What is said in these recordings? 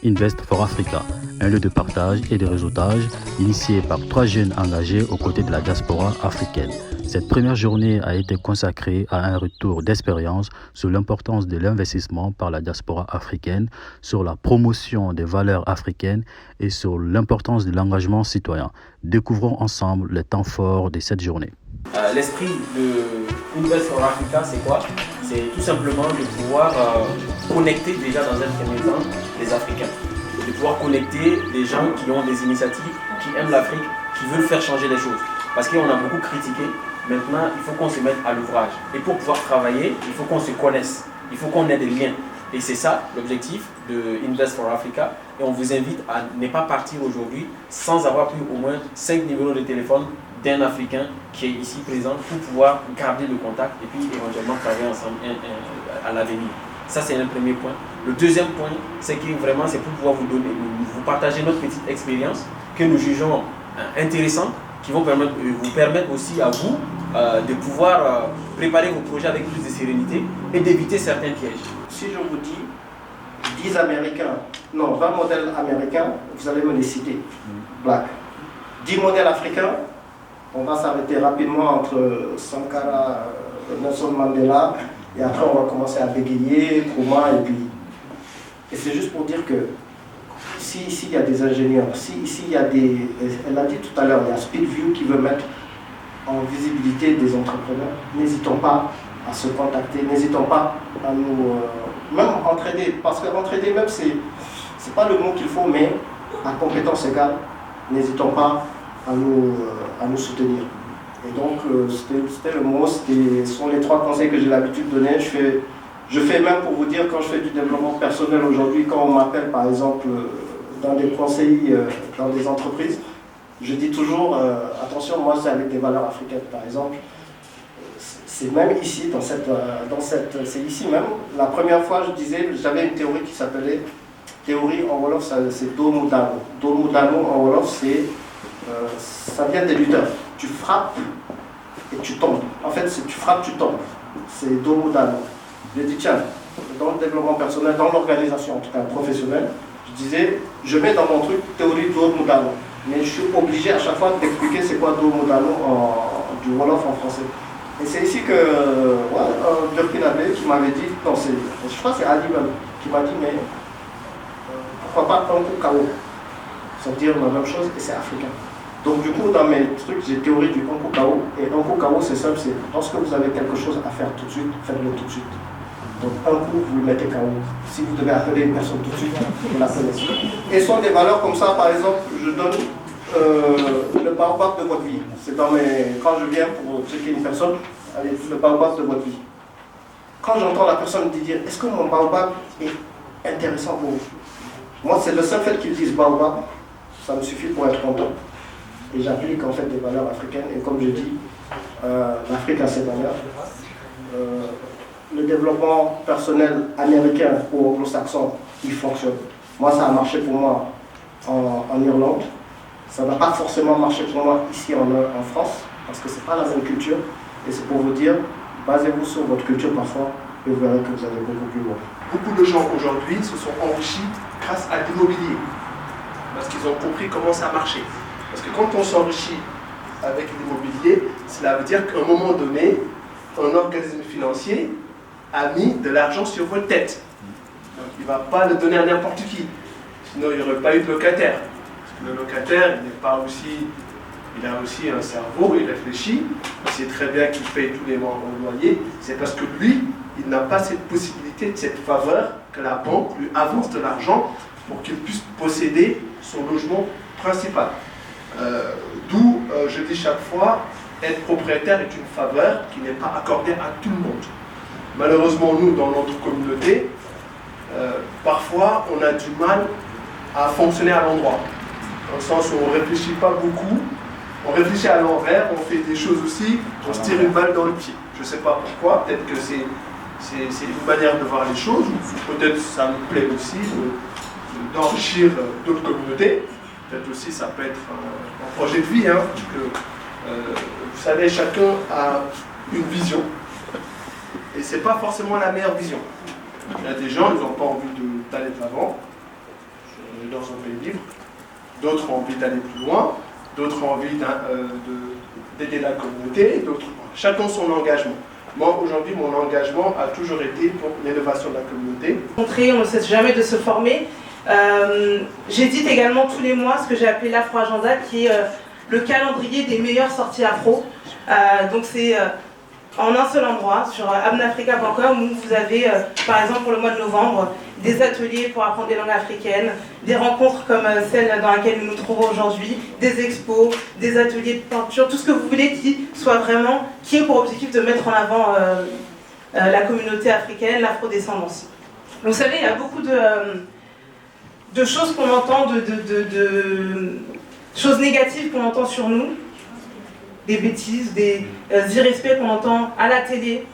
Invest for Africa, un lieu de partage et de réseautage initié par 3 jeunes engagés aux côtés de la diaspora africaine. Cette première journée a été consacrée à un retour d'expérience sur l'importance de l'investissement par la diaspora africaine, sur la promotion des valeurs africaines et sur l'importance de l'engagement citoyen. Découvrons ensemble les temps forts de cette journée. L'esprit de Invest for Africa, c'est quoi? C'est tout simplement de pouvoir connecter déjà dans un premier temps les Africains. De pouvoir connecter les gens qui ont des initiatives, qui aiment l'Afrique, qui veulent faire changer les choses. Parce qu'on a beaucoup critiqué. Maintenant, il faut qu'on se mette à l'ouvrage. Et pour pouvoir travailler, il faut qu'on se connaisse. Il faut qu'on ait des liens. Et c'est ça l'objectif de Invest for Africa. Et on vous invite à ne pas partir aujourd'hui sans avoir pris au moins 5 numéros de téléphone d'un Africain qui est ici présent pour pouvoir garder le contact et puis éventuellement travailler ensemble à l'avenir. Ça, c'est un premier point. Le deuxième point, c'est que vraiment, c'est pour pouvoir vous partager notre petite expérience que nous jugeons intéressante, qui vont vous permettre aussi à vous de pouvoir préparer vos projets avec plus de sérénité et d'éviter certains pièges. Si je vous dis 10 Américains, non, 20 modèles américains, vous allez me les citer. Black. 10 modèles africains, on va s'arrêter rapidement entre Sankara, Nelson Mandela, et après on va commencer à bégayer, Nkrumah, et c'est juste pour dire que si ici il y a des ingénieurs, si ici il y a des, elle l'a dit tout à l'heure, il y a Speedview qui veut mettre en visibilité des entrepreneurs, n'hésitons pas à se contacter, n'hésitons pas à nous, même entraider, parce que entraider même c'est pas le mot qu'il faut, mais à compétence égale, n'hésitons pas à nous soutenir. Et donc c'était le mot, ce sont les 3 conseils que j'ai l'habitude de donner. Je fais même pour vous dire, quand je fais du développement personnel aujourd'hui, quand on m'appelle par exemple dans des conseils, dans des entreprises, je dis toujours, attention, moi c'est avec des valeurs africaines par exemple. C'est même ici, c'est ici même, la première fois je disais, j'avais une théorie qui s'appelait, théorie en Wolof c'est Doomu Daanu. Doomu Daanu en Wolof c'est, ça vient des lutteurs. Tu frappes et tu tombes. En fait, c'est tu frappes, tu tombes. C'est Doomu Daanu. Je dis tiens, dans le développement personnel, dans l'organisation en tout cas professionnelle, je disais, je mets dans mon truc théorie Doomu Daanu. Mais je suis obligé à chaque fois d'expliquer c'est quoi Doomu Daanu du Wolof en français. Et c'est ici que un Burkinabé qui m'avait dit, non, je crois que c'est Ali même, qui m'a dit, mais pourquoi pas Nku Kao? Ça veut dire la même chose et c'est africain. Donc du coup, dans mes trucs, j'ai théorie du Nku Kao. Et Nku Kao, c'est simple, c'est lorsque vous avez quelque chose à faire tout de suite, faites-le tout de suite. Donc un coup, vous le mettez KO. Si vous devez appeler une personne tout de suite, vous l'appelez. Et ce sont des valeurs comme ça, par exemple, je donne le baobab de votre vie. C'est dans quand je viens pour checker une personne, allez, le baobab de votre vie. Quand j'entends la personne dire, est-ce que mon baobab est intéressant pour vous? Moi, c'est le seul fait qu'ils disent baobab, ça me suffit pour être content. Et j'applique en fait des valeurs africaines. Et comme je dis, l'Afrique a ses valeurs. Le développement personnel américain ou anglo-saxon, il fonctionne. Moi, ça a marché pour moi en Irlande. Ça n'a pas forcément marché pour moi ici en France, parce que ce n'est pas la même culture. Et c'est pour vous dire, basez-vous sur votre culture parfois, et vous verrez que vous allez beaucoup plus loin. Beaucoup de gens aujourd'hui se sont enrichis grâce à l'immobilier, parce qu'ils ont compris comment ça marchait. Parce que quand on s'enrichit avec l'immobilier, cela veut dire qu'à un moment donné, un organisme financier a mis de l'argent sur votre tête. Donc il ne va pas le donner à n'importe qui. Sinon il n'y aurait pas eu de locataire. Parce que le locataire, il a aussi un cerveau, il réfléchit, il sait très bien qu'il paye tous les mois au loyer. C'est parce que lui, il n'a pas cette possibilité, cette faveur que la banque lui avance de l'argent pour qu'il puisse posséder son logement principal. D'où je dis chaque fois, être propriétaire est une faveur qui n'est pas accordée à tout le monde. Malheureusement, nous, dans notre communauté, parfois on a du mal à fonctionner à l'endroit. Dans le sens où on ne réfléchit pas beaucoup, on réfléchit à l'envers, on fait des choses aussi, on se tire une balle dans le pied. Je ne sais pas pourquoi, peut-être que c'est une manière de voir les choses, ou peut-être ça me plaît aussi d'enrichir d'autres communautés. Peut-être aussi ça peut être un projet de vie, hein, parce que vous savez, chacun a une vision. Et ce n'est pas forcément la meilleure vision. Il y a des gens, ils n'ont pas envie d'aller de l'avant. on est dans un pays libre. D'autres ont envie d'aller plus loin, d'autres ont envie d'aider la communauté, d'autres, chacun son engagement. Moi, aujourd'hui, mon engagement a toujours été pour l'élévation de la communauté. On ne cesse jamais de se former. J'édite également tous les mois ce que j'ai appelé l'Afro-Agenda, qui est le calendrier des meilleures sorties afro. Donc c'est en un seul endroit, sur abnafrica.com, où vous avez, par exemple pour le mois de novembre, des ateliers pour apprendre des langues africaines, des rencontres comme celle dans laquelle nous nous trouvons aujourd'hui, des expos, des ateliers de peinture, tout ce que vous voulez qui ait pour objectif de mettre en avant la communauté africaine, l'afrodescendance. Vous savez, il y a beaucoup de choses qu'on entend, de choses négatives qu'on entend sur nous, des bêtises, des irrespects qu'on entend à la télé,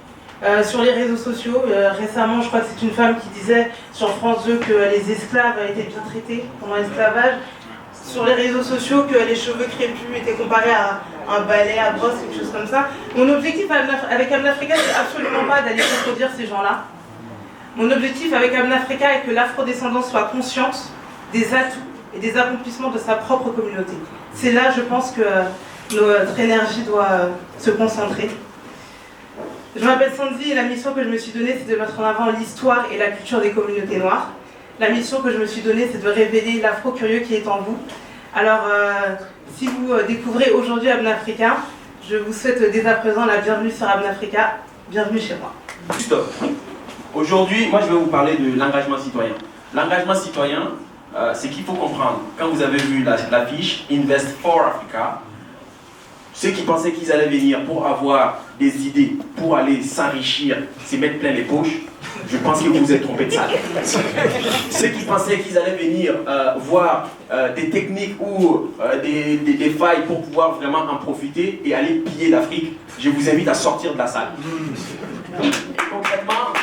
sur les réseaux sociaux. Récemment, je crois que c'est une femme qui disait sur France 2 que les esclaves étaient bien traités pendant l'esclavage. Sur les réseaux sociaux, que les cheveux crépus étaient comparés à un balai à brosse, quelque chose comme ça. Mon objectif avec Abnafrica, c'est absolument pas d'aller contredire ces gens-là. Mon objectif avec Abnafrica est que l'afrodescendance soit consciente des atouts et des accomplissements de sa propre communauté. C'est là, je pense, que notre énergie doit se concentrer. Je m'appelle Sandy et la mission que je me suis donnée, c'est de mettre en avant l'histoire et la culture des communautés noires. La mission que je me suis donnée, c'est de révéler l'afro-curieux qui est en vous. Alors, si vous découvrez aujourd'hui Abnafrica, je vous souhaite dès à présent la bienvenue sur Abnafrica. Bienvenue chez moi. Stop. Aujourd'hui, moi je vais vous parler de l'engagement citoyen. L'engagement citoyen, c'est qu'il faut comprendre. Quand vous avez vu l'affiche Invest for Africa, ceux qui pensaient qu'ils allaient venir pour avoir des idées, pour aller s'enrichir, se mettre plein les poches, je pense que vous vous êtes trompé de salle. Ceux qui pensaient qu'ils allaient venir voir des techniques ou des failles pour pouvoir vraiment en profiter et aller piller l'Afrique, je vous invite à sortir de la salle. Et concrètement,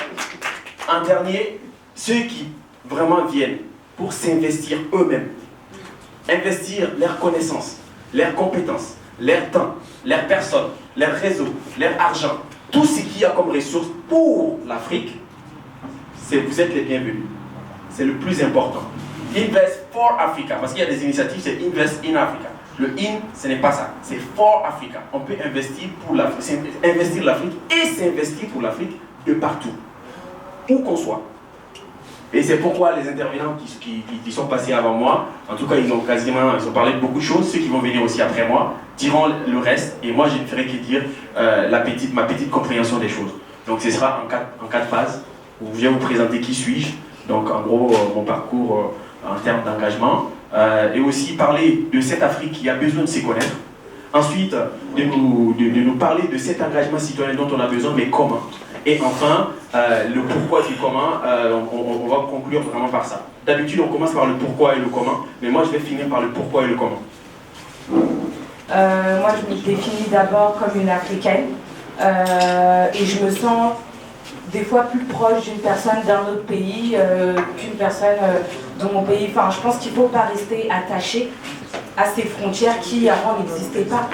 en dernier, ceux qui vraiment viennent pour s'investir eux-mêmes, investir leurs connaissances, leurs compétences, leur temps, leur personne, leur réseau, leur argent, tout ce qu'il y a comme ressources pour l'Afrique, vous êtes les bienvenus. C'est le plus important. Invest for Africa, parce qu'il y a des initiatives, c'est Invest in Africa. Le in, ce n'est pas ça, c'est for Africa. On peut investir pour l'Afrique, investir l'Afrique et s'investir pour l'Afrique de partout, où qu'on soit. Et c'est pourquoi les intervenants qui sont passés avant moi, en tout cas ils ont parlé de beaucoup de choses, ceux qui vont venir aussi après moi, diront le reste, et moi je ne ferai que dire ma petite compréhension des choses. Donc ce sera en quatre phases, où je vais vous présenter qui suis-je, donc en gros mon parcours en termes d'engagement, et aussi parler de cette Afrique qui a besoin de se connaître. Ensuite, de nous parler de cet engagement citoyen dont on a besoin, mais comment. Et enfin, le pourquoi du comment, on va conclure vraiment par ça. D'habitude, on commence par le pourquoi et le comment, mais moi, je vais finir par le pourquoi et le comment. Moi, je me définis d'abord comme une Africaine, et je me sens des fois plus proche d'une personne d'un autre pays qu'une personne de mon pays. Enfin, je pense qu'il ne faut pas rester attaché à ces frontières qui avant n'existaient pas.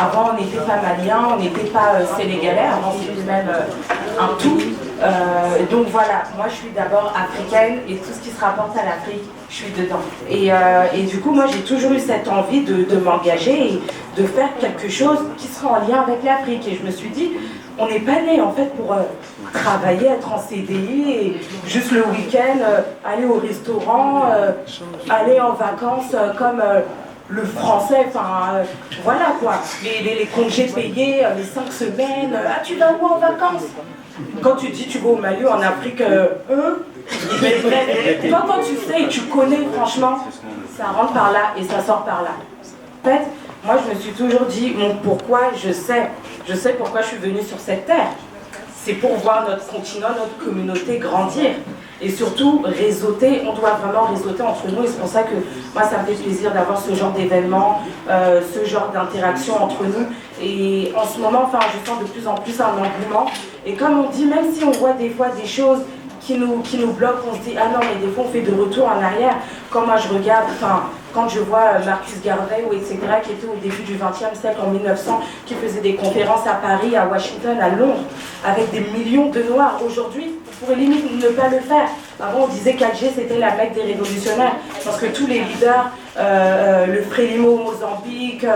Avant on n'était pas malien, on n'était pas sénégalais, avant c'était même un tout. Donc voilà, moi je suis d'abord africaine et tout ce qui se rapporte à l'Afrique, je suis dedans. Et du coup moi j'ai toujours eu cette envie de m'engager et de faire quelque chose qui sera en lien avec l'Afrique. Et je me suis dit, on n'est pas né en fait pour travailler, être en CDI et juste le week-end aller au restaurant, aller en vacances comme le français, enfin voilà quoi, les congés payés, les 5 semaines, ah tu vas où en vacances? Quand tu dis tu vas au Mali, en Afrique, quand tu sais et tu connais franchement, ça rentre par là et ça sort par là. En fait, moi je me suis toujours dit, mon pourquoi, je sais pourquoi je suis venue sur cette terre. C'est pour voir notre continent, notre communauté grandir. Et surtout, réseauter, on doit vraiment réseauter entre nous. Et c'est pour ça que moi, ça me fait plaisir d'avoir ce genre d'événement, ce genre d'interaction entre nous. Et en ce moment, enfin, je sens de plus en plus un engouement. Et comme on dit, même si on voit des fois des choses qui nous bloquent, on se dit, ah non, mais des fois, on fait de retour en arrière. Quand moi, je regarde, enfin, quand je vois Marcus Garvey, ou etc., qui était au début du XXe siècle, en 1900, qui faisait des conférences à Paris, à Washington, à Londres, avec des millions de Noirs. Aujourd'hui, on pourrait limite ne pas le faire. Avant, on disait qu'Alger, c'était la Mecque des révolutionnaires, parce que tous les leaders, le Frélimo au Mozambique,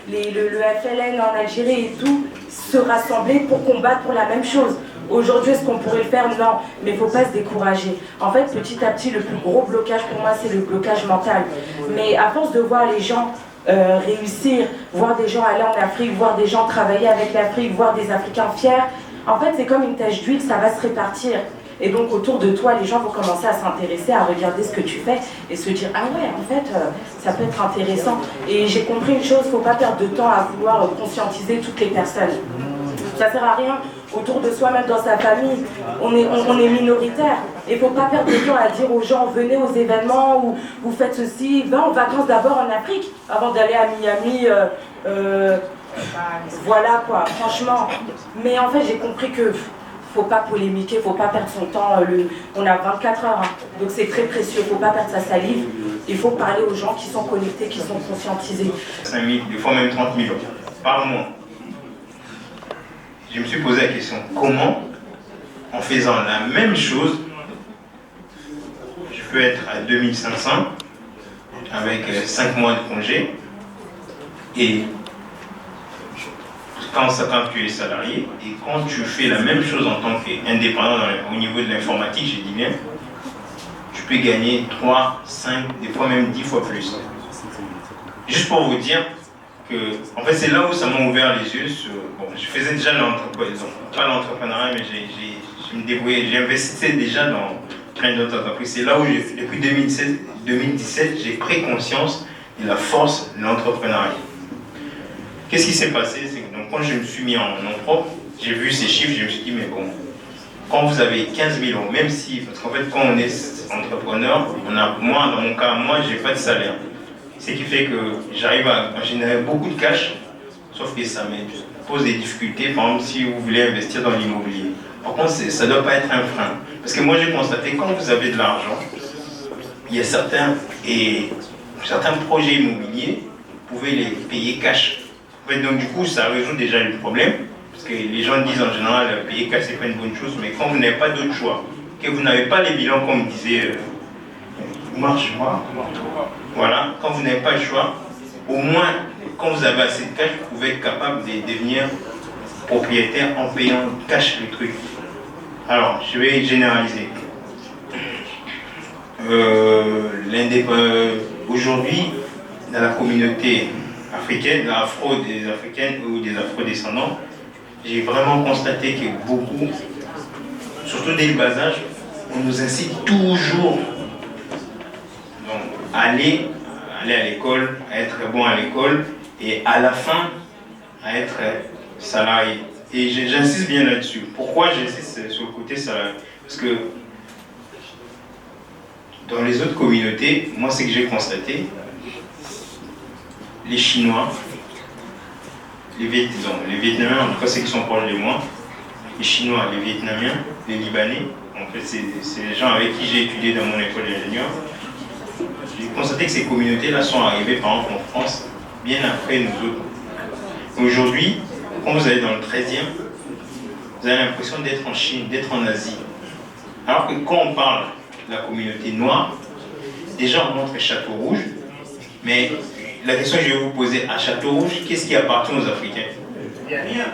le FLN en Algérie et tout, se rassemblaient pour combattre pour la même chose. Aujourd'hui, est-ce qu'on pourrait le faire? Non, mais il ne faut pas se décourager. En fait, petit à petit, le plus gros blocage pour moi, c'est le blocage mental. Mais à force de voir les gens réussir, voir des gens aller en Afrique, voir des gens travailler avec l'Afrique, voir des Africains fiers, en fait, c'est comme une tache d'huile, ça va se répartir. Et donc, autour de toi, les gens vont commencer à s'intéresser, à regarder ce que tu fais et se dire « Ah ouais, en fait, ça peut être intéressant. » Et j'ai compris une chose, il ne faut pas perdre de temps à vouloir conscientiser toutes les personnes. Ça ne sert à rien autour de soi, même dans sa famille. On est minoritaire. Et il ne faut pas perdre de temps à dire aux gens, venez aux événements ou vous faites ceci, va en vacances d'abord en Afrique avant d'aller à Miami. Voilà quoi, franchement. Mais en fait, j'ai compris que faut pas polémiquer, faut pas perdre son temps. On a 24 heures, hein, donc c'est très précieux. Faut pas perdre sa salive. Il faut parler aux gens qui sont connectés, qui sont conscientisés. 5 000, des fois même 30 000 par mois. Je me suis posé la question, comment, en faisant la même chose, je peux être à 2500 avec 5 mois de congé et quand tu es salarié et quand tu fais la même chose en tant qu'indépendant au niveau de l'informatique, j'ai dit bien, tu peux gagner 3, 5, des fois même 10 fois plus. Juste pour vous dire que, en fait, c'est là où ça m'a ouvert les yeux sur, bon, je faisais déjà pas l'entrepreneuriat, mais je me débrouillais, j'investissais déjà dans plein d'autres entreprises. C'est là où, depuis 2017, j'ai pris conscience de la force de l'entrepreneuriat. Qu'est-ce qui s'est passé? C'est que donc, quand je me suis mis en nom propre, j'ai vu ces chiffres, je me suis dit, mais bon, quand vous avez 15 000 euros, même si, parce qu'en fait, quand on est entrepreneur, moi, dans mon cas, moi, j'ai pas de salaire. Ce qui fait que j'arrive à générer beaucoup de cash, sauf que ça me pose des difficultés, par exemple, si vous voulez investir dans l'immobilier. Par contre, ça ne doit pas être un frein. Parce que moi, j'ai constaté que quand vous avez de l'argent, il y a certains projets immobiliers, vous pouvez les payer cash. Donc du coup, ça résout déjà le problème, parce que les gens disent en général, payer cash, c'est pas une bonne chose, mais quand vous n'avez pas d'autre choix, que vous n'avez pas les bilans, comme disait voilà, quand vous n'avez pas le choix, au moins, quand vous avez assez de cash, vous pouvez être capable de devenir propriétaire en payant cash le truc. Alors, je vais généraliser. Aujourd'hui, dans la communauté africaine, des africaines ou des afro-descendants, j'ai vraiment constaté que beaucoup, surtout dès le bas âge, on nous incite toujours à aller à l'école, à être bon à l'école et à la fin à être salarié. Et j'insiste bien là-dessus. Pourquoi j'insiste sur le côté salarié? Parce que dans les autres communautés, moi ce que j'ai constaté, les Chinois, les Vietnamiens, en tout cas ceux qui sont proches de moi, les Chinois, les Vietnamiens, les Libanais, en fait c'est les gens avec qui j'ai étudié dans mon école d'ingénieur. J'ai constaté que ces communautés-là sont arrivées par exemple en France bien après nous autres. Aujourd'hui, quand vous allez dans le 13e, vous avez l'impression d'être en Chine, d'être en Asie. Alors que quand on parle de la communauté noire, déjà on montre Château Rouge, mais la question que je vais vous poser, à Château Rouge, qu'est-ce qui appartient aux Africains? Rien.